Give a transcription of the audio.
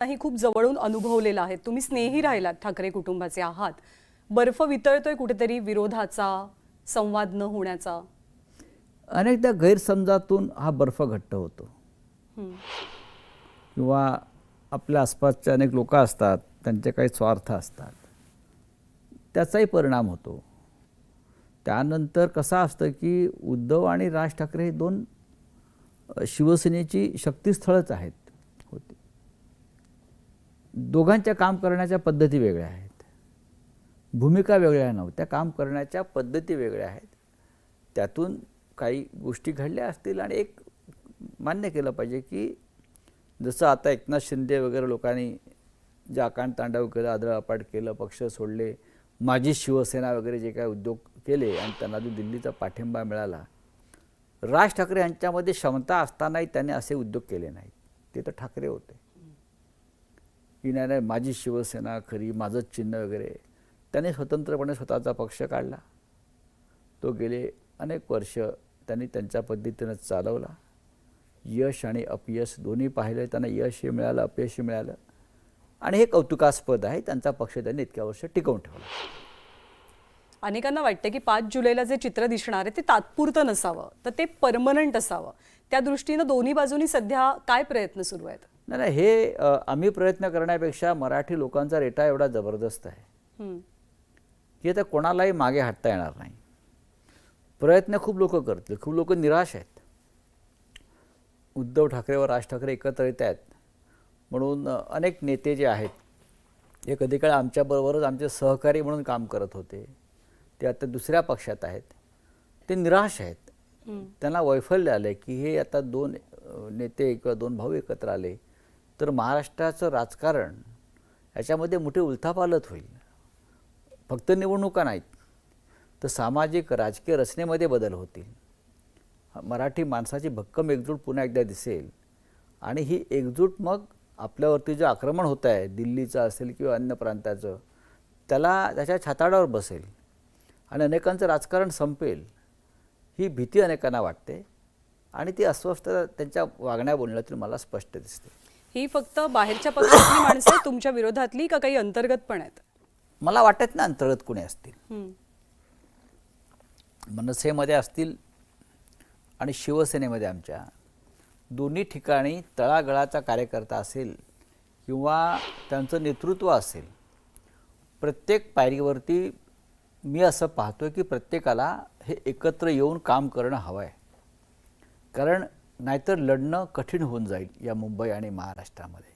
ही खूप जवळून अनुभवलेला आहे. तुम्ही स्नेही राहिलात, ठाकरे कुटुंबाचे आहात. बर्फ वितळतोय कुठेतरी विरोधाचा, संवाद न होण्याचा. अनेकदा गैरसमजातून हा बर्फ घट्ट होतो किंवा आपल्या आसपासचे अनेक लोक असतात, त्यांचे काही स्वार्थ असतात, त्याचाही परिणाम होतो. त्यानंतर कसं असतं की उद्धव आणि राज ठाकरे हे दोन शिवसेनेची शक्तीस्थळच आहेत होते. दोघांच्या काम करण्याच्या पद्धती वेगळ्या आहेत, भूमिका वेगळ्या नव्हत्या, काम करण्याच्या पद्धती वेगळ्या आहेत. त्यातून काही गोष्टी घडल्या असतील आणि एक मान्य केलं पाहिजे की जसं आता एकनाथ शिंदे वगैरे लोकांनी जे आकांड तांडव केलं, आदळआपाट केलं, पक्ष सोडले, माझी शिवसेना वगैरे जे काही उद्योग केले आणि त्यांना जो दिल्लीचा पाठिंबा मिळाला, राज ठाकरे यांच्यामध्ये क्षमता असतानाही त्यांनी असे उद्योग केले नाहीत. ते तर ठाकरे होते की नाही नाही माझी शिवसेना खरी, माझंच चिन्ह वगैरे. त्यांनी स्वतंत्रपणे स्वतःचा पक्ष काढला. तो गेले अनेक वर्ष त्यांनी त्यांच्या पद्धतीनं चालवला. यश आणि अपयश दोन्ही पाहिलं. त्यांना यशही मिळालं, अपयशही मिळालं आणि हे कौतुकास्पद आहे. त्यांचा पक्ष त्यांनी इतक्या वर्ष टिकवून ठेवला. अनेकांना वाटतं की 5 जुलैला जे चित्र दिसणार आहे ते तात्पुरतं नसावं, तर ते परमनंट असावं. त्या दृष्टीनं दोन्ही बाजूंनी सध्या काय प्रयत्न सुरू आहेत? नाही नाही, हे आम्ही प्रयत्न करण्यापेक्षा मराठी लोकांचा रेटा एवढा जबरदस्त आहे की आता कोणालाही मागे हटता येणार नाही. प्रयत्न खूप लोक करतील, खूप लोक निराश आहेत. उद्धव ठाकरे व राज ठाकरे एकत्र येत आहेत म्हणून अनेक नेते जे आहेत, हे कधी काळ आमच्याबरोबरच आमचे सहकारी म्हणून काम करत होते, ते आता दुसऱ्या पक्षात आहेत. ते निराश आहेत. त्यांना वैफल्य आलं की हे आता दोन नेते किंवा दोन भाऊ एकत्र आले तर महाराष्ट्राचं राजकारण याच्यामध्ये मोठी उलथापालथ होईल. फक्त निवडणुका नाहीत तर सामाजिक राजकीय रचनेमध्ये बदल होतील. मराठी माणसाची भक्कम एकजूट पुन्हा एकदा दिसेल आणि ही एकजूट मग आपल्यावरती जे आक्रमण होत आहे, दिल्लीचं असेल किंवा अन्य प्रांताचं, त्याला त्याच्या छाताडावर बसेल आणि अनेकांचं राजकारण संपेल, ही भीती अनेकांना वाटते आणि ती अस्वस्थता त्यांच्या वागण्या बोलण्यातून मला स्पष्ट दिसते. ही फक्त बाहेरच्या पक्षातली माणसं आहेत तुमच्या विरोधातली का काही अंतर्गत पण आहेत? मला वाटत ना अंतर्गत कोणी असतील. मनसेमध्ये असतील आणि शिवसेनेमध्ये आमच्या दोन्ही ठिकाणी तळागाळाचा कार्यकर्ता असेल किंवा त्यांचं नेतृत्व असेल, प्रत्येक पायरीवरती मी असं पाहतोय की प्रत्येकाला हे एकत्र येऊन काम करणं हवं आहे. कारण नाहीतर लढणं कठीण होऊन जाईल या मुंबई आणि महाराष्ट्रामध्ये.